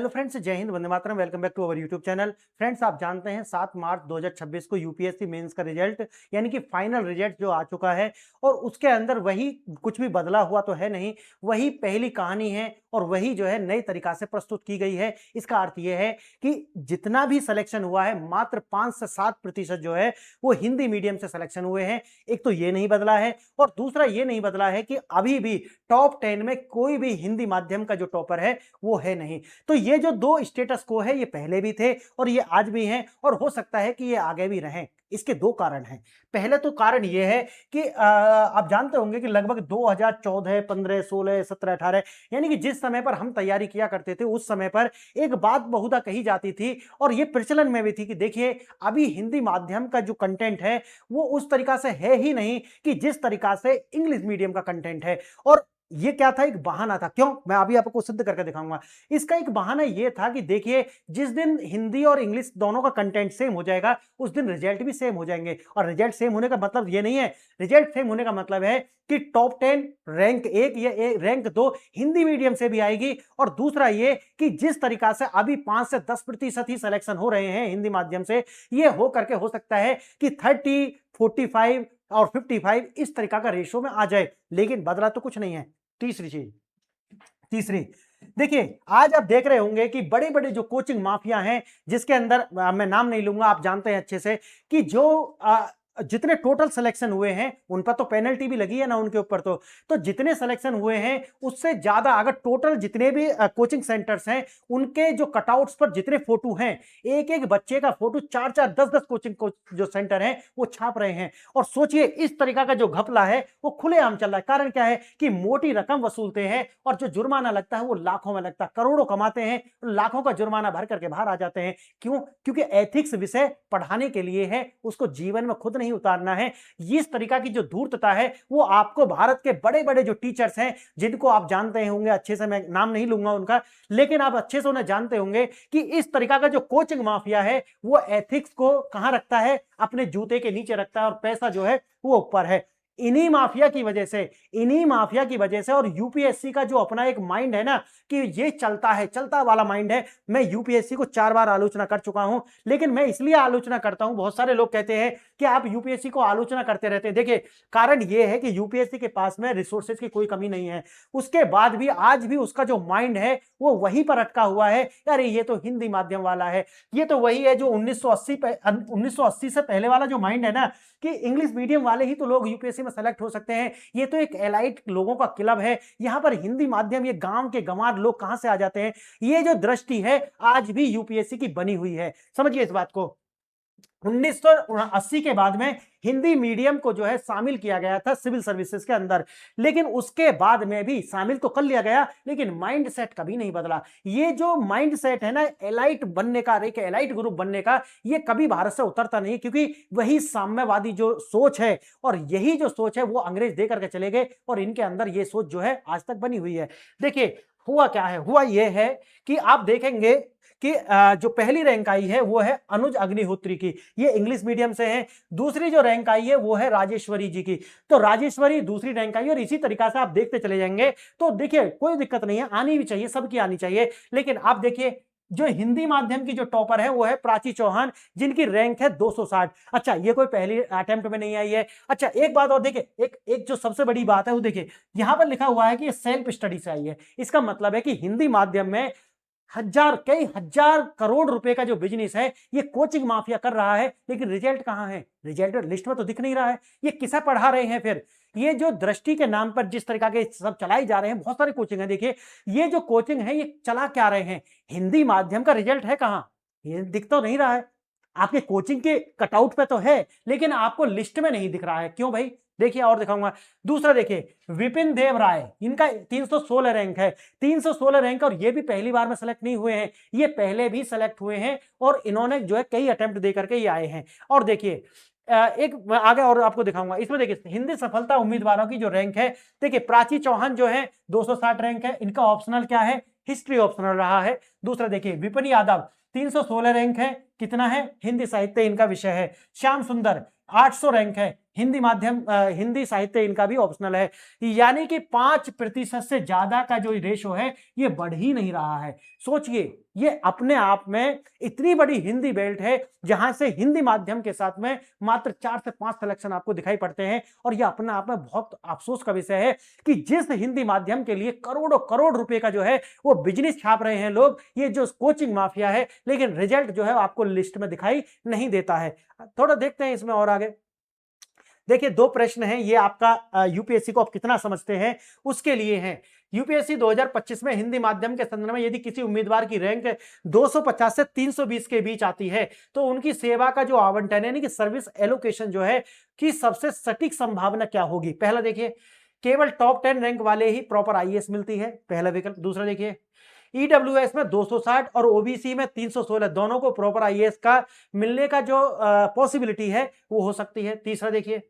Hello friends, जय हिंद, वंदे मातरम। Welcome back to our YouTube channel. Friends, आप जानते हैं 7 मार्च 2026 को यूपीएससी मेंस का रिजल्ट यानी कि फाइनल रिजल्ट जो आ चुका है और उसके अंदर वही कुछ भी बदला हुआ तो है नहीं, वही पहली कहानी है और वही जो है नई तरीका से प्रस्तुत की गई है। इसका अर्थ यह है कि जितना भी सिलेक्शन हुआ है मात्र 5 से 7% जो है वो हिंदी मीडियम से सिलेक्शन हुए हैं। एक तो ये नहीं बदला है और दूसरा ये नहीं बदला है कि अभी भी टॉप 10 में कोई भी हिंदी माध्यम का जो टॉपर है वो है नहीं। तो ये जो दो स्टेटस को है ये पहले भी थे और ये आज भी हैं और हो सकता है कि ये आगे भी रहें। इसके दो कारण हैं। पहले तो कारण ये है कि आप जानते होंगे कि लगभग 2014, 15, 16, 17, 18 यानी कि जिस समय पर हम तैयारी किया करते थे उस समय पर एक बात बहुधा कही जाती थी और ये प्रचलन में भी थी कि देखिए अभी हिंदी माध्यम का जो कंटेंट है वो उस तरीका से है ही नहीं कि जिस तरीका से इंग्लिश मीडियम का कंटेंट है। और ये क्या था, एक बहाना था। क्यों? मैं अभी आपको सिद्ध करके दिखाऊंगा। इसका एक बहाना ये था कि देखिए जिस दिन हिंदी और इंग्लिश दोनों का कंटेंट सेम हो जाएगा उस दिन रिजल्ट भी सेम हो जाएंगे। और रिजल्ट सेम होने का मतलब ये नहीं है, रिजल्ट सेम होने का मतलब है कि टॉप 10 रैंक 1 या रैंक 2 हिंदी मीडियम से भी आएगी। और दूसरा ये कि जिस तरीका से अभी 5 से 10% ही सिलेक्शन हो रहे हैं हिंदी माध्यम से, ये हो करके हो सकता है कि 30, 45 और 55 इस तरीका का रेशियो में आ जाए। लेकिन बदला तो कुछ नहीं है। तीसरी देखिए, आज आप देख रहे होंगे कि बड़े बड़े जो कोचिंग माफिया हैं जिसके अंदर मैं नाम नहीं लूंगा, आप जानते हैं अच्छे से कि जो जितने टोटल सिलेक्शन हुए हैं उन पर तो पेनल्टी भी लगी है ना उनके ऊपर। तो जितने सिलेक्शन हुए हैं उससे ज्यादा अगर टोटल जितने भी कोचिंग सेंटर्स हैं उनके जो कटआउट्स पर जितने फोटो हैं, एक एक बच्चे का फोटो 4-4, 10-10 कोचिंग जो सेंटर हैं वो छाप रहे हैं। और सोचिए इस तरीका का जो घपला है वो खुलेआम चल रहा है। कारण क्या है कि मोटी रकम वसूलते हैं और जो जुर्माना लगता है वो लाखों में लगता है। करोड़ों कमाते हैं, लाखों का जुर्माना भर करके बाहर आ जाते हैं। क्यों? क्योंकि एथिक्स विषय पढ़ाने के लिए है, उसको जीवन में खुद नहीं उतारना है। इस तरीका की जो धूर्तता है वो आपको भारत के बड़े बड़े जो टीचर्स हैं जिनको आप जानते होंगे अच्छे से, मैं नाम नहीं लूंगा उनका, लेकिन आप अच्छे से उन्हें जानते होंगे कि इस तरीका का जो कोचिंग माफिया है वो एथिक्स को कहां रखता है, अपने जूते के नीचे रखता है और पैसा जो है वो ऊपर है। इन्हीं माफिया की वजह से और यूपीएससी का जो अपना एक माइंड है ना कि ये चलता वाला माइंड है। मैं यूपीएससी को 4 बार आलोचना कर चुका हूं, लेकिन मैं इसलिए आलोचना करता हूं, बहुत सारे लोग कहते हैं कि आप यूपीएससी को आलोचना करते रहते हैं। देखिए कारण यह है कि यूपीएससी के पास में रिसोर्सेज की कोई कमी नहीं है, उसके बाद भी आज भी उसका जो माइंड है वो वहीं पर अटका हुआ है। अरे ये तो हिंदी माध्यम वाला है, ये तो वही है जो 1980 से पहले वाला जो माइंड है ना कि इंग्लिश मीडियम वाले ही तो लोग यूपीएससी में सेलेक्ट हो सकते हैं। ये तो एक एलाइट लोगों का क्लब है, यहां पर हिंदी माध्यम ये गांव के गंवार लोग कहां से आ जाते हैं। ये जो दृष्टि है आज भी यूपीएससी की बनी हुई है, समझिए इस बात को। 1980 के बाद में हिंदी मीडियम को जो है शामिल किया गया था सिविल सर्विसेज के अंदर, लेकिन उसके बाद में भी शामिल तो कर लिया गया लेकिन माइंड सेट कभी नहीं बदला। ये जो माइंड सेट है ना एलाइट बनने का, एक एलाइट ग्रुप बनने का, ये कभी भारत से उतरता नहीं, क्योंकि वही साम्यवादी जो सोच है और यही जो सोच है वो अंग्रेज दे करके चले गए और इनके अंदर ये सोच जो है आज तक बनी हुई है। देखिए हुआ क्या है, हुआ ये है कि आप देखेंगे कि जो पहली रैंक आई है वो है अनुज अग्निहोत्री की, ये इंग्लिश मीडियम से है। दूसरी जो रैंक आई है वो है राजेश्वरी जी की, तो राजेश्वरी दूसरी रैंक आई। और इसी तरीका से आप देखते चले जाएंगे तो देखिए कोई दिक्कत नहीं है, आनी भी चाहिए, सबकी आनी चाहिए। लेकिन आप देखिए जो हिंदी माध्यम की जो टॉपर है वो है प्राची चौहान, जिनकी रैंक है 260। अच्छा, ये कोई पहली अटेम्प्ट में नहीं आई है। अच्छा एक बात और देखिए, एक जो सबसे बड़ी बात है वो देखिए यहां पर लिखा हुआ है कि ये सेल्फ स्टडी से आई है। इसका मतलब है कि हिंदी माध्यम में कई हजार करोड़ रुपए का जो बिजनेस है ये कोचिंग माफिया कर रहा है, लेकिन रिजल्ट कहां है? रिजल्ट लिस्ट में तो दिख नहीं रहा है। ये किसे पढ़ा रहे हैं फिर? ये जो दृष्टि के नाम पर जिस तरीका के सब चलाई जा रहे हैं, बहुत सारे कोचिंग है, देखिए ये जो कोचिंग है ये चला क्या रहे हैं? हिंदी माध्यम का रिजल्ट है कहां? ये दिख तो नहीं रहा है। आपके कोचिंग के कटआउट पे तो है लेकिन आपको लिस्ट में नहीं दिख रहा है। क्यों भाई? देखिए और दिखाऊंगा। दूसरा देखिए विपिन देव राय, इनका 316 रैंक है, 316 रैंक, और ये भी पहली बार में सेलेक्ट नहीं हुए हैं, ये पहले भी सेलेक्ट हुए हैं और इन्होंने जो है कई अटेम्प्ट दे करके ये आए हैं। और देखिए एक आगे और आपको दिखाऊंगा, इसमें देखिए हिंदी सफलता उम्मीदवारों की जो रैंक है, देखिए प्राची चौहान जो है 260 रैंक है, इनका ऑप्शनल क्या है? हिस्ट्री ऑप्शनल रहा है। दूसरा देखिए विपिन यादव 316 रैंक है, कितना है? हिंदी साहित्य इनका विषय है। श्याम सुंदर 800 रैंक है, हिंदी माध्यम हिंदी साहित्य इनका भी ऑप्शनल है, यानी कि 5% से ज्यादा का जो रेशो है ये बढ़ ही नहीं रहा है। सोचिए, ये अपने आप में इतनी बड़ी हिंदी बेल्ट है जहां से हिंदी माध्यम के साथ में मात्र 4 से 5 सिलेक्शन आपको दिखाई पड़ते हैं, और यह अपने आप में बहुत अफसोस का विषय है कि जिस हिंदी माध्यम के लिए करोड़ों करोड़ रुपए का जो है वो बिजनेस छाप रहे हैं लोग, ये जो कोचिंग माफिया है, लेकिन रिजल्ट जो है आपको लिस्ट में दिखाई नहीं देता है। थोड़ा देखते हैं इसमें और आगे। देखिए, 2 प्रश्न हैं, ये आपका यूपीएससी को आप कितना समझते हैं उसके लिए हैं। यूपीएससी 2025 में हिंदी माध्यम के संदर्भ में यदि किसी उम्मीदवार की रैंक 250 से 320 के बीच आती है तो उनकी सेवा का जो आवंटन यानी कि सर्विस एलोकेशन जो है कि सबसे सटीक संभावना क्या होगी। पहला देखिए, केवल टॉप 10 रैंक वाले ही प्रॉपर आईएएस मिलती है, पहला विकल्प। दूसरा देखिए, ईडब्ल्यूएस में 260 और ओबीसी में 316 दोनों को प्रॉपर आईएएस का मिलने का जो पॉसिबिलिटी है वो हो सकती है। तीसरा देखिए,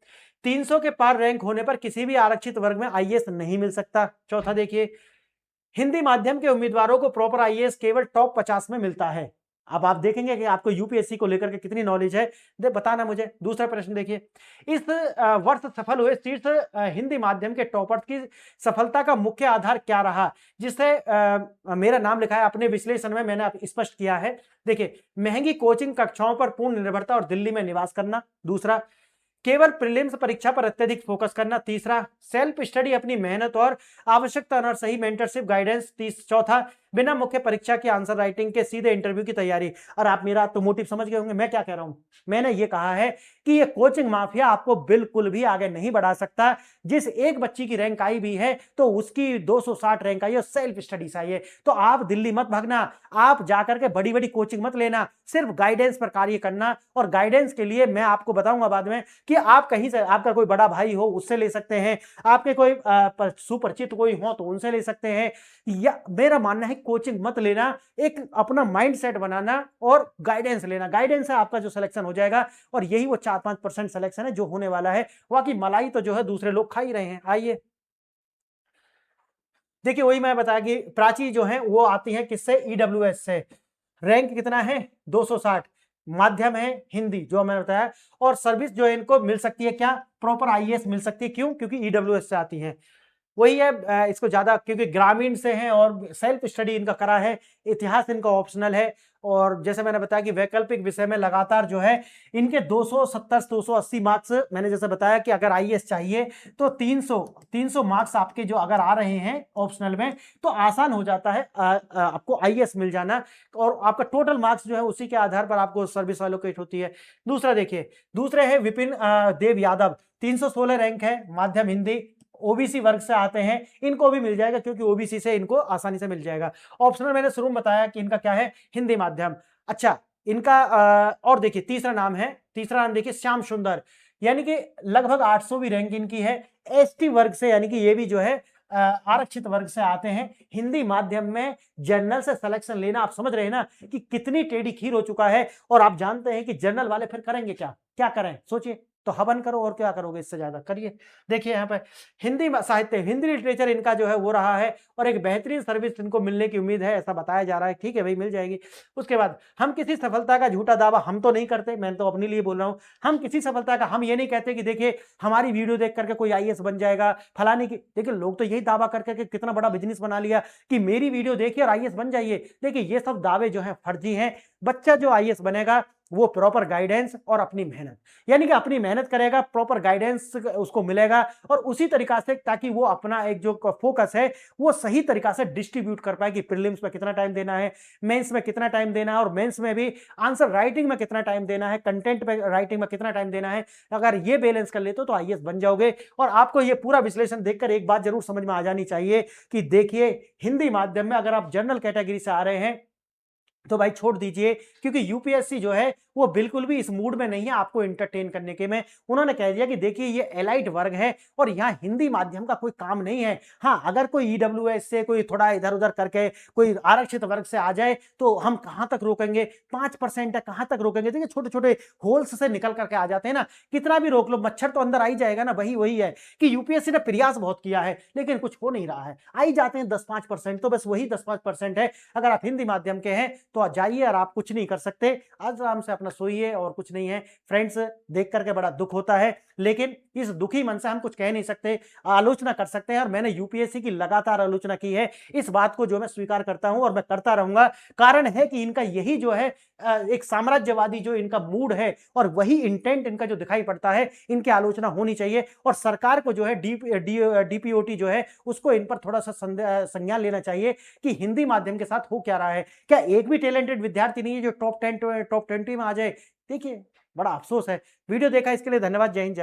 300 के पार रैंक होने पर किसी भी आरक्षित वर्ग में आईएएस नहीं मिल सकता। चौथा देखिए, हिंदी माध्यम के उम्मीदवारों को प्रॉपर आईएएस केवल टॉप 50 में मिलता है। अब आप देखेंगे कि आपको यूपीएससी को लेकर के कितनी नॉलेज है, बताना मुझे। दूसरा प्रश्न देखिए, इस वर्ष सफल हुए शीर्ष हिंदी माध्यम के टॉपर्स की सफलता का मुख्य आधार क्या रहा, जिससे मेरा नाम लिखा है अपने विश्लेषण में मैंने स्पष्ट किया है। देखिए, महंगी कोचिंग कक्षाओं पर पूर्ण निर्भरता और दिल्ली में निवास करना। दूसरा, केवल प्रीलिम्स परीक्षा पर अत्यधिक फोकस करना। तीसरा, सेल्फ स्टडी, अपनी मेहनत और आवश्यकता अनुसार सही मेंटरशिप गाइडेंस। चौथा, बिना मुख्य परीक्षा की आंसर राइटिंग के सीधे इंटरव्यू की तैयारी। और आप मेरा तो मोटिव समझ गए होंगे मैं क्या कह रहा हूं। मैंने ये कहा है कि ये कोचिंग माफिया आपको बिल्कुल भी आगे नहीं बढ़ा सकता। जिस एक बच्ची की रैंक आई भी है तो उसकी 260 रैंक आई है, सेल्फ स्टडी से आई है। तो आप दिल्ली मत भागना, आप जाकर के बड़ी बड़ी कोचिंग मत लेना, सिर्फ गाइडेंस पर कार्य करना। और गाइडेंस के लिए मैं आपको बताऊंगा बाद में कि आप कहीं से, आपका कोई बड़ा भाई हो उससे ले सकते हैं, आपके कोई सुपरिचित कोई हो तो उनसे ले सकते हैं। या मेरा मानना है कोचिंग मत लेना, एक अपना माइंड सेट बनाना और गाइडेंस लेना। गाइडेंस से आपका जो सिलेक्शन हो जाएगा, और यही वो 4-5% सिलेक्शन है जो होने वाला है। बाकी मलाई तो जो है दूसरे लोग खा ही रहे हैं। आइए देखिए, वही मैं बताया कि प्राची जो है वो आती है किससे, ईडब्ल्यूएस से। रैंक कितना है, 260। माध्यम है हिंदी जो मैंने बताया, और सर्विस जो है इनको मिल सकती है क्या, प्रॉपर आईएएस मिल सकती है। क्यों, क्योंकि ईडब्ल्यूएस से आती है। वही है, इसको ज्यादा क्योंकि ग्रामीण से हैं और सेल्फ स्टडी इनका करा है, इतिहास इनका ऑप्शनल है। और जैसे मैंने बताया कि वैकल्पिक विषय में लगातार जो है इनके 270 280 मार्क्स, मैंने जैसे बताया कि अगर आईएएस चाहिए तो 300 मार्क्स आपके जो अगर आ रहे हैं ऑप्शनल में तो आसान हो जाता है आपको आईएएस मिल जाना, और आपका टोटल मार्क्स जो है उसी के आधार पर आपको सर्विस एलोकेट होती है। दूसरा देखिए, दूसरे है विपिन देव यादव, 316 रैंक है, माध्यम हिंदी, ओबीसी वर्ग से आते हैं, इनको भी मिल जाएगा क्योंकि ओबीसी से इनको आसानी से मिल जाएगा। ऑप्शनल मैंने शुरू में बताया कि इनका क्या है, हिंदी माध्यम। अच्छा, इनका और देखिए तीसरा नाम देखिए श्याम सुंदर, यानी कि लगभग 800 रैंक इनकी है, एसटी वर्ग से, यानी कि ये भी जो है आरक्षित वर्ग से आते हैं। हिंदी माध्यम में जनरल से सिलेक्शन लेना, आप समझ रहे हैं ना कि कितनी टेढ़ी खीर हो चुका है। और आप जानते हैं कि जनरल वाले फिर करेंगे क्या, क्या करें, सोचिए। तो हवन करो, और क्या करोगे, इससे ज्यादा करिए। देखिए यहाँ पे हिंदी साहित्य, हिंदी लिटरेचर इनका जो है वो रहा है, और एक बेहतरीन सर्विस इनको मिलने की उम्मीद है, ऐसा बताया जा रहा है। ठीक है भाई, मिल जाएगी। उसके बाद, हम किसी सफलता का झूठा दावा हम तो नहीं करते, मैं तो अपने लिए बोल रहा हूं। हम किसी सफलता का, हम ये नहीं कहते कि देखिए हमारी वीडियो देख करके कोई आईएएस बन जाएगा, फलाने की। देखिए लोग तो यही दावा करके कितना बड़ा बिजनेस बना लिया कि मेरी वीडियो देखिए और आईएएस बन जाइए। देखिए ये सब दावे जो है फर्जी हैं। बच्चा जो आईएएस बनेगा वो प्रॉपर गाइडेंस और अपनी मेहनत, यानी कि अपनी मेहनत करेगा, प्रॉपर गाइडेंस उसको मिलेगा, और उसी तरीका से ताकि वो अपना एक जो फोकस है वो सही तरीका से डिस्ट्रीब्यूट कर पाए कि प्रीलिम्स में कितना टाइम देना है, मेंस में कितना टाइम देना है, और मेंस में भी आंसर राइटिंग में कितना टाइम देना है, कंटेंट पे राइटिंग में कितना टाइम देना है। अगर ये बैलेंस कर लेते हो तो आईएएस बन जाओगे। और आपको ये पूरा विश्लेषण देखकर एक बात जरूर समझ में आ जानी चाहिए कि देखिए हिंदी माध्यम में अगर आप जनरल कैटेगरी से आ रहे हैं तो भाई छोड़ दीजिए, क्योंकि यूपीएससी जो है वो बिल्कुल भी इस मूड में नहीं है आपको एंटरटेन करने के में। उन्होंने कह दिया कि देखिए ये एलाइट वर्ग है और यहाँ हिंदी माध्यम का कोई काम नहीं है। हाँ, अगर कोई ईडब्ल्यूएस से कोई थोड़ा इधर उधर करके कोई आरक्षित वर्ग से आ जाए तो हम कहां तक रोकेंगे, 5% है, कहां तक रोकेंगे। देखिए छोटे छोटे होल्स से निकल करके आ जाते हैं ना, कितना भी रोक लो मच्छर तो अंदर आ ही जाएगा ना। वही है कि यूपीएससी ने प्रयास बहुत किया है लेकिन कुछ हो नहीं रहा है, आ ही जाते हैं 10-5%, तो बस वही 10-5% है। अगर आप हिंदी माध्यम के हैं तो जाइए और आप कुछ नहीं कर सकते, आराम से अपना सोइए और कुछ नहीं है। फ्रेंड्स, देख करके बड़ा दुख होता है, लेकिन इस दुखी मन से हम कुछ कह नहीं सकते, आलोचना कर सकते हैं। और मैंने यूपीएससी की लगातार आलोचना की है, इस बात को जो मैं स्वीकार करता हूं और मैं करता रहूंगा। कारण है कि इनका यही जो है एक साम्राज्यवादी जो इनका मूड है और वही इंटेंट इनका जो दिखाई पड़ता है, इनकी आलोचना होनी चाहिए। और सरकार को जो है डीपीओटी जो है उसको इन पर थोड़ा सा संज्ञान लेना चाहिए कि हिंदी माध्यम के साथ हो क्या रहा है। क्या एक भी टैलेंटेड विद्यार्थी नहीं है जो टॉप 10 टॉप 20 में आ जाए? देखिए, बड़ा अफसोस है। वीडियो देखा इसके लिए धन्यवाद। जय हिंद, जय